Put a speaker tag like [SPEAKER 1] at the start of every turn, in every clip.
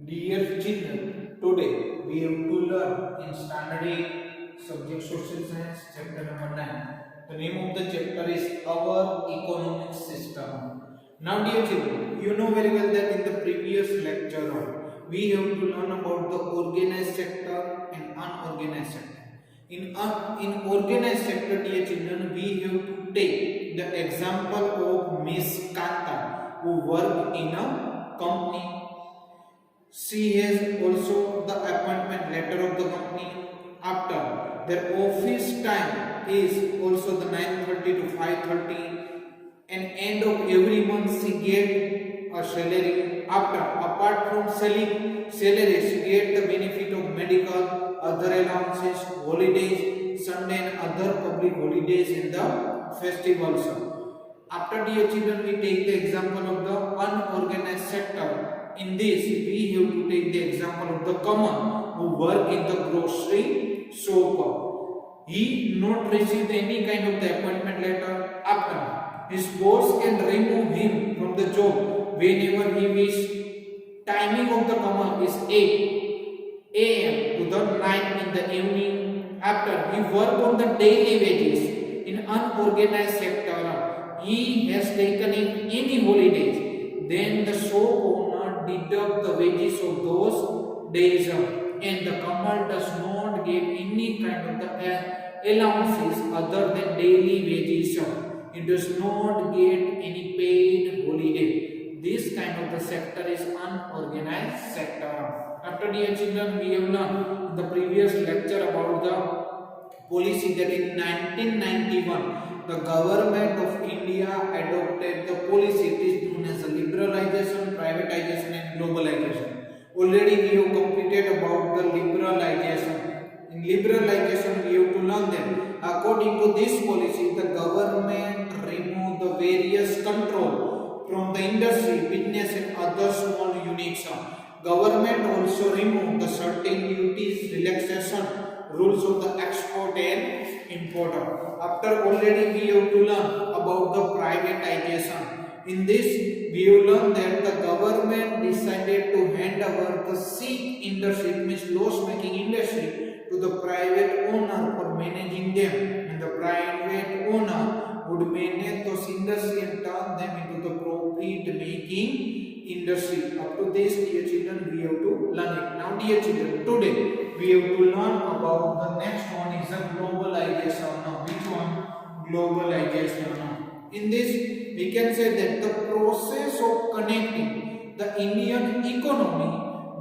[SPEAKER 1] Dear children, today we have to learn in standard 8 subject social science chapter number 9. The name of the chapter is Our Economic System. Now dear children, you know very well that in the previous lecture we have to learn about the organized sector and unorganized sector. In organized sector dear children, we have to take the example of Miss Kanta who work in a company. She has also the appointment letter of the company. After their office time is also the 9:30 to 5:30, and end of every month she get a salary. After apart from selling salary, she get the benefit of medical, other allowances, holidays, Sunday and other public holidays in the festivals. After dear children, we take the example of the unorganized sector. In this, we have to take the example of the common who work in the grocery shop. He not received any kind of the appointment letter. After his boss can remove him from the job whenever he wish. Timing of the common is 8 a.m. to the 9 in the evening. After he work on the daily wages in unorganized sector, he has taken in any holidays, then the shop owner deduct the wages of those days, and the Kamal does not give any kind of the allowances other than daily wages. It does not get any paid holiday. This kind of the sector is unorganized sector. After dear children, we have learned in the previous lecture about the policy that in 1991 the government of India adopted the policy. It is known as liberalization, privatization and globalization. Already we have completed about the liberalization. In liberalization we have to learn that according to this policy the government removed the various control from the industry, business and other small units. Government also removed the certain duties, relaxation, rules of the export and import. After already we have to learn about the privatization. In this we have learned that the government decided to hand over the seed industry, means loss making industry, to the private owner for managing them, and the private owner would manage those industry and turn them into the profit making industry. Up to this dear children we have to learn it. Now dear children, today we have to learn about the next one is a globalization. Now which one? Globalization. In this we can say that the process of connecting the Indian economy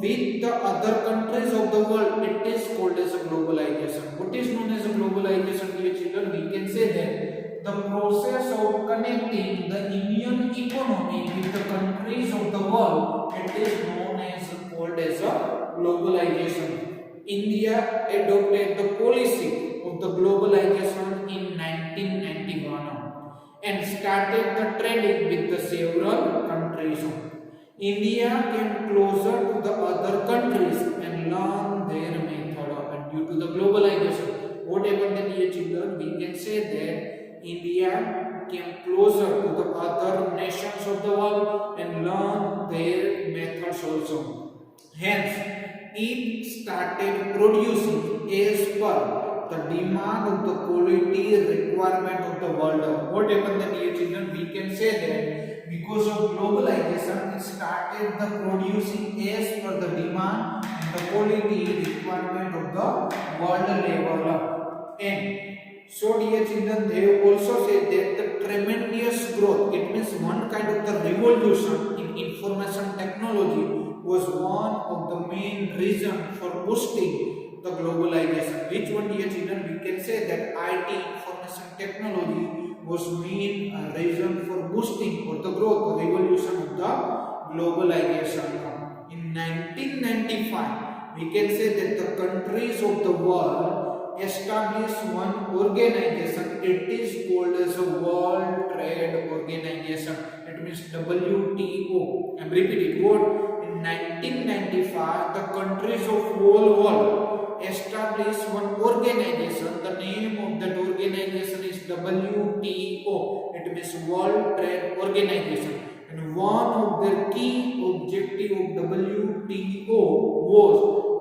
[SPEAKER 1] with the other countries of the world, it is called as a globalization. What is known as a globalization dear children? We can say that the process of connecting the Indian economy with the countries of the world, it is known as called as a globalization. India adopted the policy of the globalization in 1991 and started the trading with the several countries. India came closer to the other countries and learned their method. Due to the globalization, what happened then dear children? We can say that India came closer to the other nations of the world and learned their methods also. Hence, it started producing as per the demand of the quality requirement of the world. What happened then dear children? We can say that because of globalization, it started the producing as per the demand and the quality requirement of the world level. And so dear children, they also said that the tremendous growth, it means one kind of the revolution in information technology, was one of the main reason for boosting the globalization. Which one dear children? We can say that IT, information technology, was main reason for boosting or the growth, the revolution of the globalization. In 1995, we can say that the countries of the world established one organization. It is called as a World Trade Organization. It means WTO. I'm repeating what? In 1995, the countries of whole world established one organization. The name of that organization is WTO. It means World Trade Organization. And one of their key objective of WTO was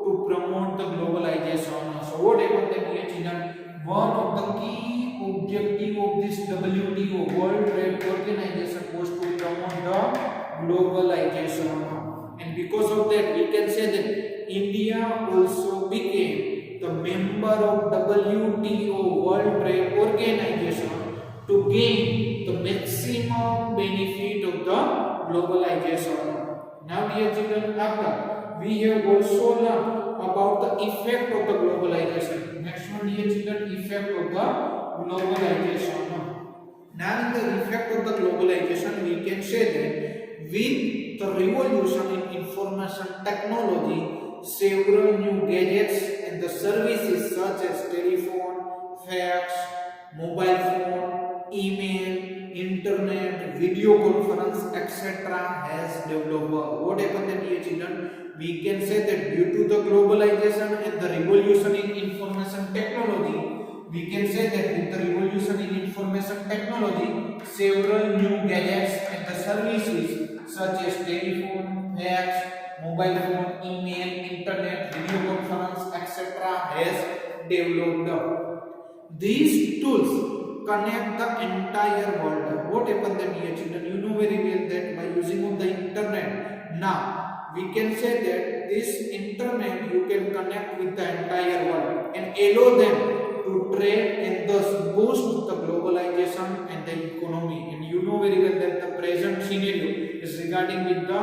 [SPEAKER 1] to promote the globalization. So what happened then here children? One of the key objective of this WTO World Trade Organization was to promote the globalization. And because of that we can say that India also became the member of WTO World Trade Organization to gain the maximum benefit of the globalization. Now dear children, after we have also learned about the effect of the globalization. Next one dear children, effect of the globalization. Now in the effect of the globalization we can say that with the revolution in information technology, several new gadgets and the services such as telephone, fax, mobile phone, email, internet, video conference, etc. has developed. What happened then here children? We can say that due to the globalization and the revolution in information technology, we can say that with the revolution in information technology, several new gadgets and the services such as telephone, fax, mobile phone, email, internet, video conference, etc. has developed. These tools connect the entire world. What happened then here children? You know very well that by using of the internet, now we can say that this internet you can connect with the entire world and allow them to trade and thus boost the globalization and the economy. And you know very well that the present scenario is regarding with the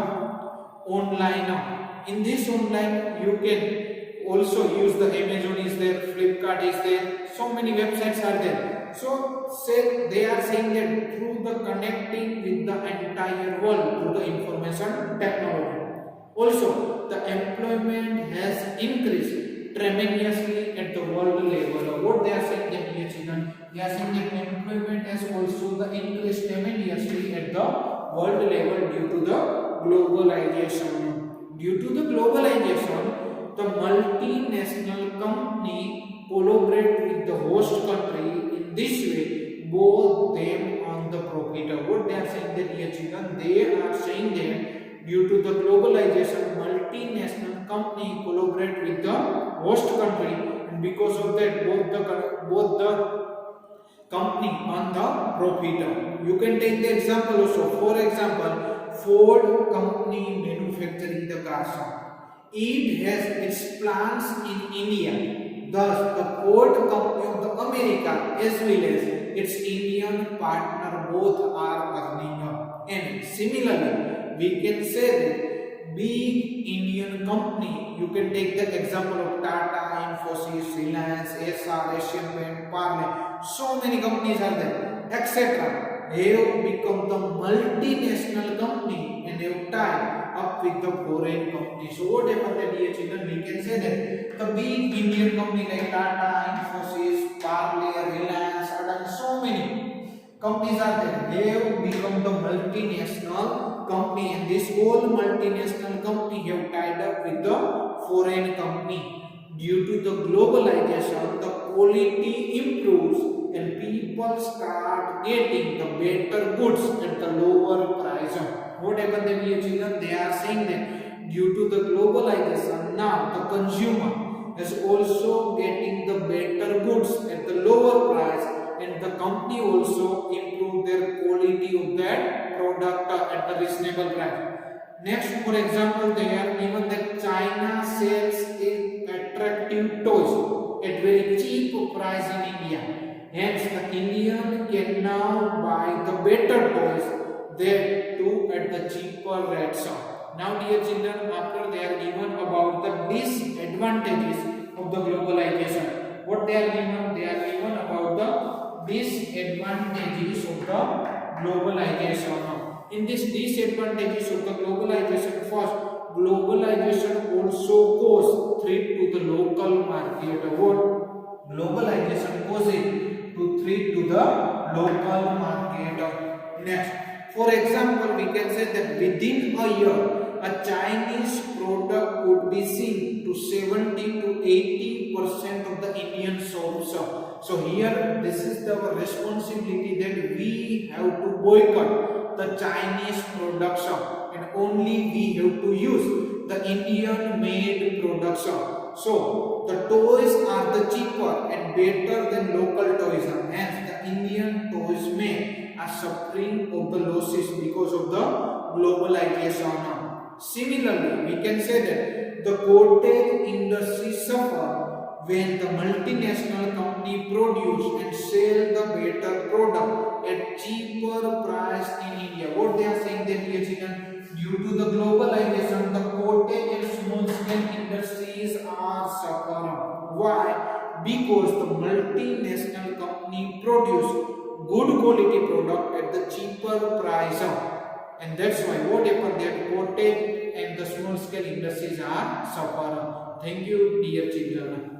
[SPEAKER 1] online. In this online you can also use the Amazon is there, Flipkart is there, so many websites are there. So say they are saying that through the connecting with the entire world through the information technology. Also the employment has increased tremendously at the world level. What they are saying that here children? They are saying that employment has also the increased tremendously at the world level due to the globalization. Due to the globalization, the multinational company collaborate with the host country. In this way, both them on the profit. What they are saying that here children? They are saying that due to the globalization, multinational company collaborate with the host country, and because of that, both the company on the profit. You can take the example also. For example, Ford company manufacturing the cars. It has its plants in India. Thus, the Ford company of the America as well as its Indian partner both are earning. And similarly, we can say that big Indian company, you can take the example of Tata, Infosys, Reliance, SR, Asian Paint, Parle, so many companies are there, etc. Have become the multinational company and have tied up with the foreign companies. So what happened that here children? We can say that the big Indian company like Tata, Infosys, Parle, Reliance, Adani, so many companies are there. They have become the multinational company, and this whole multinational company have tied up with the foreign company. Due to the globalization, the quality improves and people start getting the better goods at the lower price. What happened then here children? They are saying that due to the globalization, now the consumer is also getting the better goods at the lower price, and the company also improve their quality of that product at the reasonable price. Next, for example, they have given that China sells attractive toys at very cheap price in India. Hence, the Indian can now buy the better toys there too at the cheaper rates. Now, dear children, after they are given about the disadvantages of the globalization, what they are given? They are given about the disadvantages of the globalization. In this disadvantages of the globalization, first, globalization also causes threat to the local market. What? Globalization causes to threat to the local market. Next, for example, we can say that within a year, a Chinese product could be seen to 70 to 80% of the Indian shops. So here, this is the responsibility that we have to boycott the Chinese production and only we have to use the Indian made production. So the toys are the cheaper and better than local toys, hence the Indian toys made are suffering of the losses because of the globalization. Similarly, we can say that the cottage industry suffer when the multinational company produce and sell the better product at cheaper price in India. What they are saying that, dear children, due to the globalization, the cottage and small scale industries are suffering. Why? Because the multinational company produce good quality product at the cheaper price, and that's why what happened that cottage and the small scale industries are suffering. Thank you, dear children.